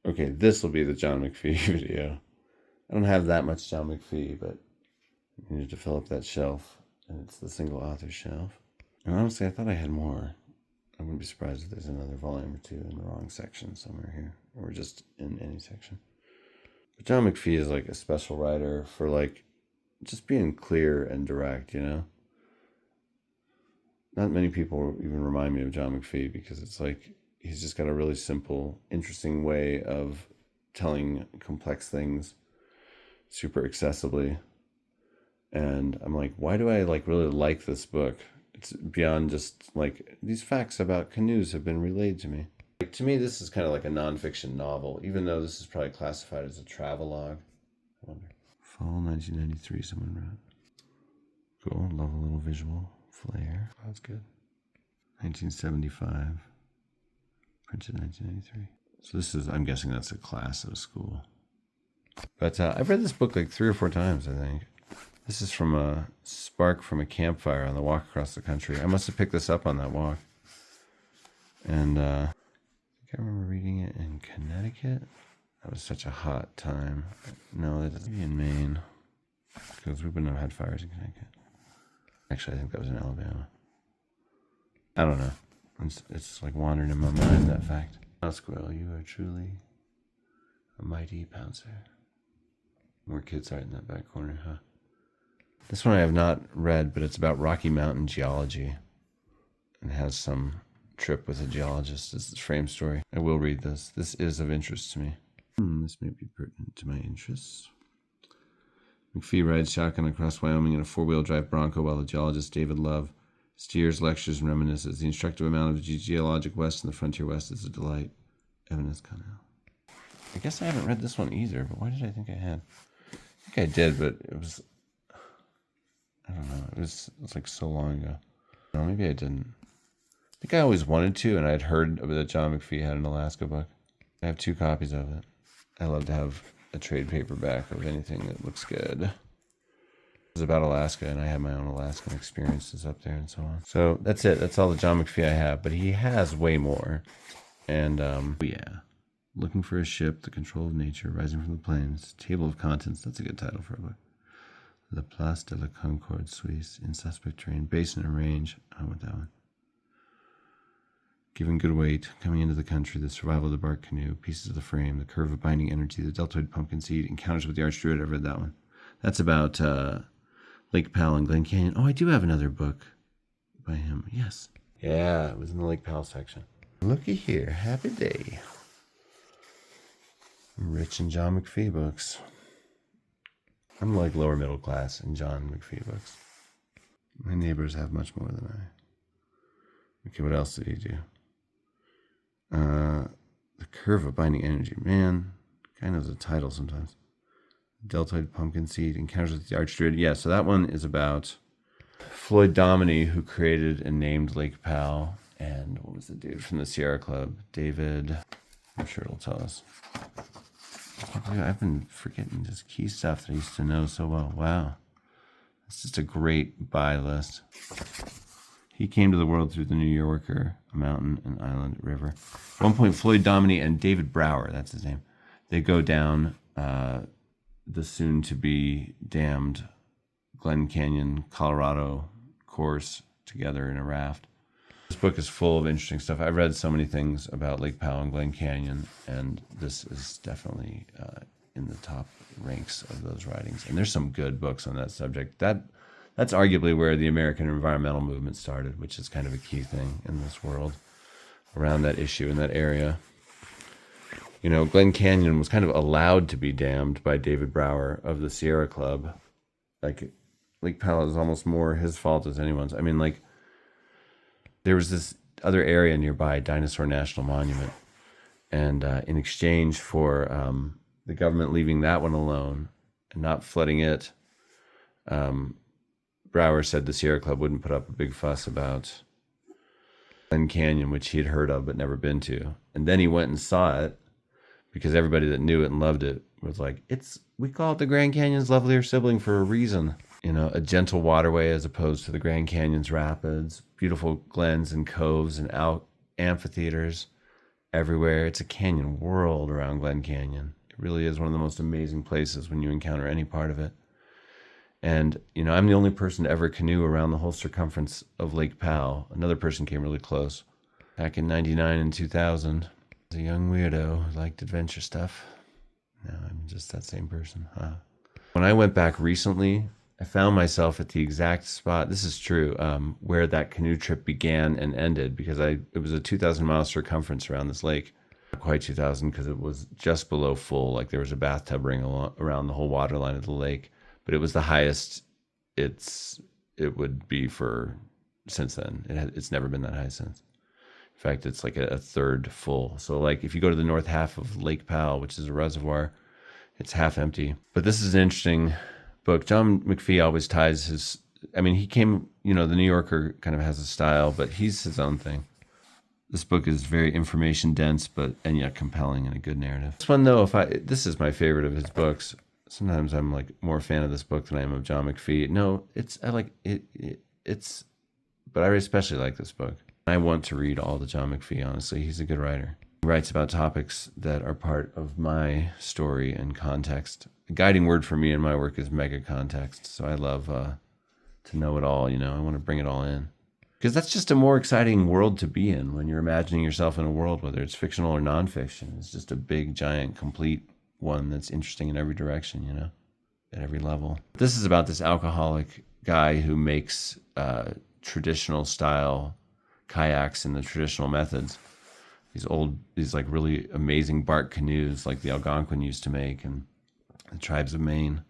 Okay, this will be the John McPhee video. I don't have that much John McPhee, but I needed to fill up that shelf, and it's the single author shelf. And honestly, I thought I had more. I wouldn't be surprised if there's another volume or two in the wrong section somewhere here, or just in any section. But John McPhee is like a special writer for like just being clear and direct, you know? Not many people even remind me of John McPhee because it's like he's just got a really simple, interesting way of telling complex things super accessibly. And I'm like, why do I like really like this book? It's beyond just like these facts about canoes have been relayed to me. Like, to me, this is kind of like a nonfiction novel, even though this is probably classified as a travelogue. I wonder. Fall 1993, someone wrote. Cool, love a little visual flair. Oh, that's good. 1975, printed 1993. So this is, I'm guessing that's a class at a school. But I've read this book like 3 or 4 times, I think. This is from a spark from a campfire on the walk across the country. I must have picked this up on that walk. And I think I remember reading it in Connecticut. That was such a hot time. No, that doesn't be in Maine. Because we wouldn't have had fires in Connecticut. Actually, I think that was in Alabama. I don't know. It's like wandering in my mind, that fact. Now, Squirrel, you are truly a mighty pouncer. More kids art in that back corner, huh? This one I have not read, but it's about Rocky Mountain geology. And has some trip with a geologist as its frame story. I will read this. This is of interest to me. This may be pertinent to my interests. McPhee rides shotgun across Wyoming in a 4-wheel drive Bronco while the geologist David Love steers, lectures, and reminisces. The instructive amount of geologic west and the frontier west is a delight. Evan S. Connell. I guess I haven't read this one either, but why did I think I had? I think I did, but it was, I don't know. It was like so long ago. No, maybe I didn't. I think I always wanted to, and I'd heard that John McPhee had an Alaska book. I have 2 copies of it. I love to have a trade paperback of anything that looks good. It's about Alaska, and I have my own Alaskan experiences up there and so on. So that's it. That's all the John McPhee I have, but he has way more. And yeah, Looking for a Ship, The Control of Nature, Rising from the Plains, Table of Contents. That's a good title for a book. La Place de la Concorde Suisse, In Suspect Terrain, Basin and Range. I want that one. Giving Good Weight, Coming into the Country, The Survival of the Bark Canoe, Pieces of the Frame, The Curve of Binding Energy, The Deltoid Pumpkin Seed, Encounters with the Archdruid. I've read that one. That's about Lake Powell and Glen Canyon. Oh, I do have another book by him. Yes. Yeah, it was in the Lake Powell section. Looky here. Happy day. I'm rich in John McPhee books. I'm like lower middle class in John McPhee books. My neighbors have much more than I. Okay, what else did he do? The Curve of Binding Energy. Man, guy knows the title sometimes. Deltoid Pumpkin Seed, Encounters with the Archdruid. Yeah, so that one is about Floyd Dominy, who created and named Lake Powell. And what was the dude from the Sierra Club? David. I'm sure it'll tell us. I've been forgetting just key stuff that I used to know so well. Wow. It's just a great buy list. He came to the world through the New Yorker, a mountain, an island, a river. At one point, Floyd Dominy and David Brower, that's his name, they go down the soon-to-be damned Glen Canyon, Colorado course together in a raft. This book is full of interesting stuff. I've read so many things about Lake Powell and Glen Canyon, and this is definitely in the top ranks of those writings. And there's some good books on that subject. That's arguably where the American environmental movement started, which is kind of a key thing in this world around that issue in that area. You know, Glen Canyon was kind of allowed to be dammed by David Brower of the Sierra Club. Like, Lake Powell is almost more his fault as anyone's. I mean, like, there was this other area nearby, Dinosaur National Monument, and in exchange for the government leaving that one alone and not flooding it, Brower said the Sierra Club wouldn't put up a big fuss about Glen Canyon, which he had heard of but never been to. And then he went and saw it because everybody that knew it and loved it was like, we call it the Grand Canyon's lovelier sibling for a reason. You know, a gentle waterway as opposed to the Grand Canyon's rapids, beautiful glens and coves and amphitheaters, everywhere. It's a canyon world around Glen Canyon. It really is one of the most amazing places when you encounter any part of it. And, I'm the only person to ever canoe around the whole circumference of Lake Powell. Another person came really close back in 99 and 2000. I was a young weirdo who liked adventure stuff. Now I'm just that same person. When I went back recently, I found myself at the exact spot, this is true, where that canoe trip began and ended, because it was a 2,000-mile circumference around this lake. Not quite 2,000, because it was just below full. Like, there was a bathtub ring around the whole water line of the lake. But it was the highest it would be for since then. It's never been that high since. In fact, it's like a third full. So like if you go to the north half of Lake Powell, which is a reservoir, it's half empty. But this is an interesting book. John McPhee always ties he came, the New Yorker kind of has a style, but he's his own thing. This book is very information dense, and yet compelling and a good narrative. This one though, this is my favorite of his books. Sometimes I'm like more a fan of this book than I am of John McPhee. No, I like it. But I especially like this book. I want to read all the John McPhee, honestly. He's a good writer. He writes about topics that are part of my story and context. The guiding word for me in my work is mega context. So I love to know it all, I want to bring it all in. Because that's just a more exciting world to be in when you're imagining yourself in a world, whether it's fictional or nonfiction. It's just a big, giant, complete one that's interesting in every direction, at every level. This is about this alcoholic guy who makes traditional style kayaks in the traditional methods. These like really amazing bark canoes like the Algonquin used to make, and the tribes of Maine,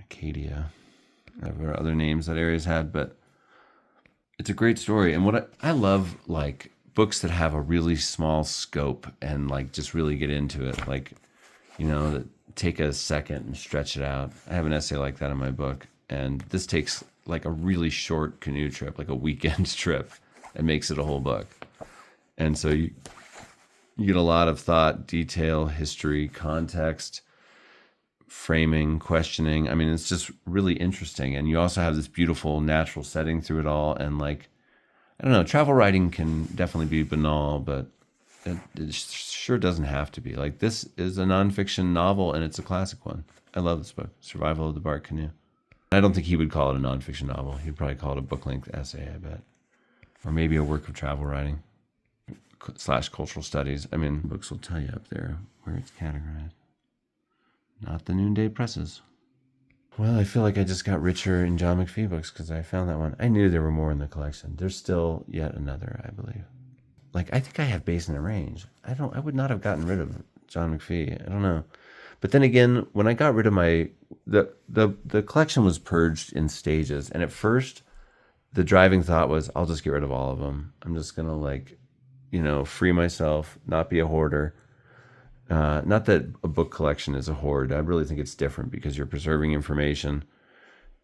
Acadia, whatever other names that area's had, but it's a great story. And what I love, like books that have a really small scope and like just really get into it, like, that take a second and stretch it out. I have an essay like that in my book, and this takes like a really short canoe trip, like a weekend trip, and makes it a whole book. And so you get a lot of thought, detail, history, context, framing, questioning. It's just really interesting. And you also have this beautiful natural setting through it all. And like, I don't know, travel writing can definitely be banal, but it sure doesn't have to be. Like, this is a nonfiction novel, and it's a classic one. I love this book, Survival of the Bark Canoe. I don't think he would call it a nonfiction novel. He'd probably call it a book-length essay, I bet. Or maybe a work of travel writing / cultural studies. Books will tell you up there where it's categorized. Not the Noonday Presses. Well, I feel like I just got richer in John McPhee books because I found that one. I knew there were more in the collection. There's still yet another, I believe. Like, I think I have Basin and Range. I would not have gotten rid of John McPhee. I don't know. But then again, when I got rid of the collection was purged in stages. And at first, the driving thought was, I'll just get rid of all of them. I'm just going to free myself, not be a hoarder. Not that a book collection is a hoard. I really think it's different because you're preserving information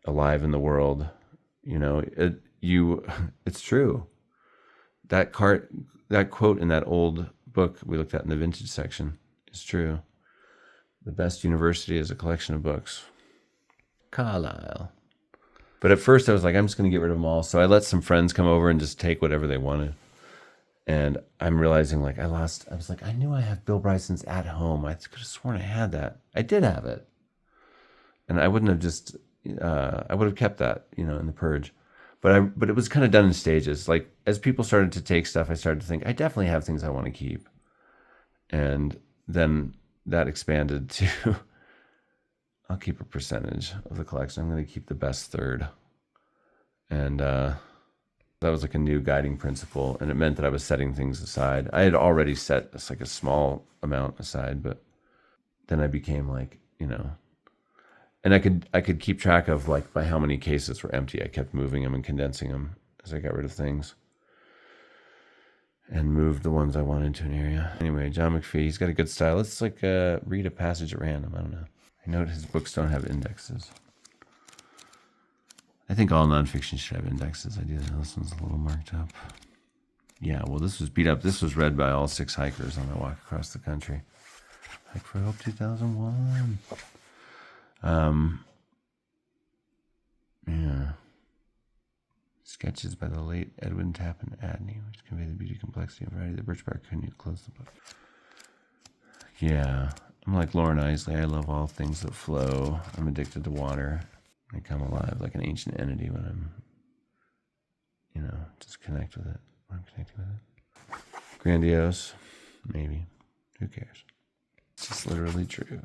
alive in the world. It's true. That quote in that old book we looked at in the vintage section is true. The best university is a collection of books. Carlyle. But at first I was like, I'm just going to get rid of them all. So I let some friends come over and just take whatever they wanted. And I'm realizing, like, I was like, I knew I have Bill Bryson's At Home. I could have sworn I had that. I did have it. And I wouldn't have I would have kept that, in the purge. But it was kind of done in stages. Like, as people started to take stuff, I started to think, I definitely have things I want to keep. And then that expanded to, I'll keep a percentage of the collection. I'm going to keep the best third. And that was like a new guiding principle. And it meant that I was setting things aside. I had already set like a small amount aside, but then I became like, and I could keep track of like by how many cases were empty. I kept moving them and condensing them as I got rid of things and moved the ones I wanted into an area. Anyway, John McPhee, he's got a good style. Let's like read a passage at random. I don't know. I know his books don't have indexes. I think all nonfiction should have indexes. I do. This one's a little marked up. Yeah, well, this was beat up. This was read by all 6 hikers on their walk across the country. Hike for Hope 2001. Yeah. Sketches by the late Edwin Tappan Adney, which convey the beauty, complexity, and variety of the birch bark. Couldn't you close the book? Yeah, I'm like Lauren Isley. I love all things that flow. I'm addicted to water. I come alive like an ancient entity when I'm, just connect with it. When I'm connecting with it. Grandiose, maybe. Who cares? It's just literally true.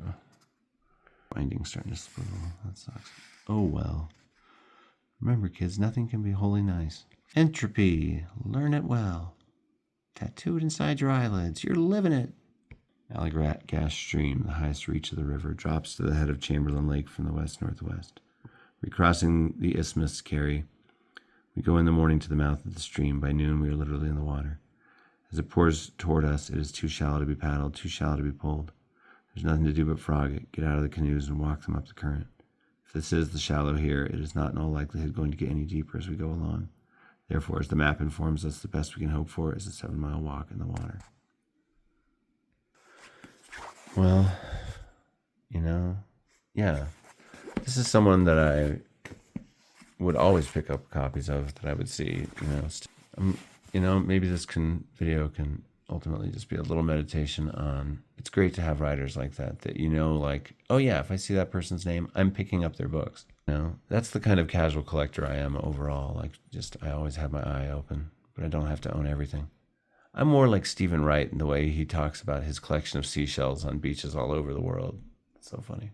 Binding starting to swivel. That sucks. Oh well. Remember, kids, nothing can be wholly nice. Entropy. Learn it well. Tattooed inside your eyelids. You're living it. Allagash Stream, the highest reach of the river, drops to the head of Chamberlain Lake from the west-northwest. Recrossing the Isthmus Carry, we go in the morning to the mouth of the stream. By noon, we are literally in the water. As it pours toward us, it is too shallow to be paddled, too shallow to be pulled. There's nothing to do but frog it, get out of the canoes, and walk them up the current. If this is the shallow here, it is not in all likelihood going to get any deeper as we go along. Therefore, as the map informs us, the best we can hope for is a 7-mile walk in the water. Well, yeah. This is someone that I would always pick up copies of, that I would see, maybe this video can ultimately just be a little meditation on, it's great to have writers like that oh yeah, if I see that person's name, I'm picking up their books. That's the kind of casual collector I am overall. I always have my eye open, but I don't have to own everything. I'm more like Stephen Wright in the way he talks about his collection of seashells on beaches all over the world. It's so funny.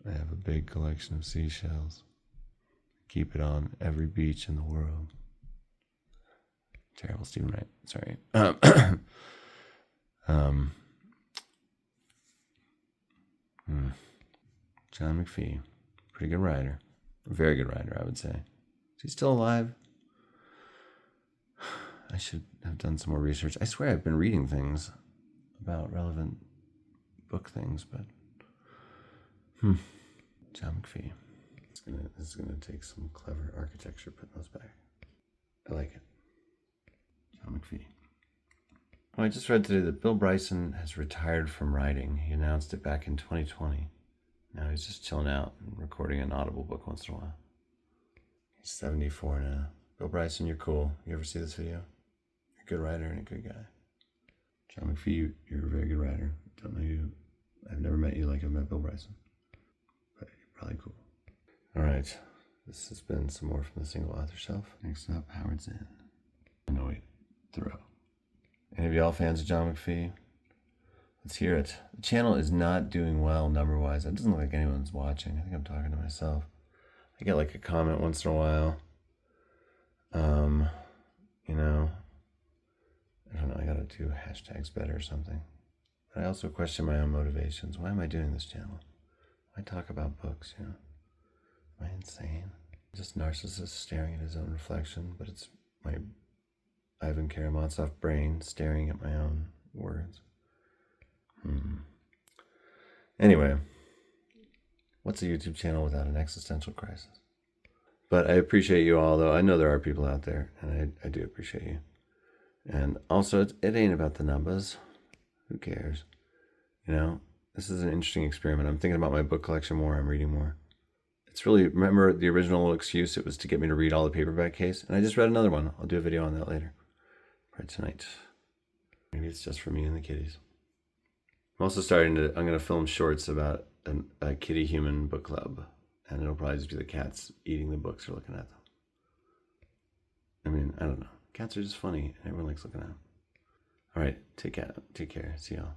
I have a big collection of seashells. Keep it on every beach in the world. Terrible Stephen Wright. Sorry. John McPhee. Pretty good writer. Very good writer, I would say. Is he still alive? I should have done some more research. I swear I've been reading things about relevant book things, but John McPhee. This is gonna take some clever architecture putting those back. I like it. John McPhee. Well, I just read today that Bill Bryson has retired from writing. He announced it back in 2020. Now he's just chilling out and recording an Audible book once in a while. He's 74 now. Bill Bryson, you're cool. You ever see this video? You're a good writer and a good guy. John McPhee, you're a very good writer. Don't know you. I've never met you like I've met Bill Bryson. But you're probably cool. All right. This has been some more from the Single Author Shelf. Next up, Howard Zinn. No, wait. Thoreau. Any of y'all fans of John McPhee? Let's hear it. The channel is not doing well number-wise. It doesn't look like anyone's watching. I think I'm talking to myself. I get like a comment once in a while. I don't know, I gotta do hashtags better or something. But I also question my own motivations. Why am I doing this channel? Why talk about books, Am I insane? Just narcissist staring at his own reflection, but it's my Ivan Karamazov brain staring at my own words. Anyway, what's a YouTube channel without an existential crisis? But I appreciate you all, though. I know there are people out there, and I do appreciate you. And also, it ain't about the numbers. Who cares? This is an interesting experiment. I'm thinking about my book collection more. I'm reading more. It's really, remember the original excuse? It was to get me to read all the paperback case. And I just read another one. I'll do a video on that later. Probably tonight. Maybe it's just for me and the kitties. I'm also I'm going to film shorts about a kitty human book club. And it'll probably just be the cats eating the books or looking at them. I don't know. Cats are just funny, and everyone likes looking at them. All right, take care. See y'all.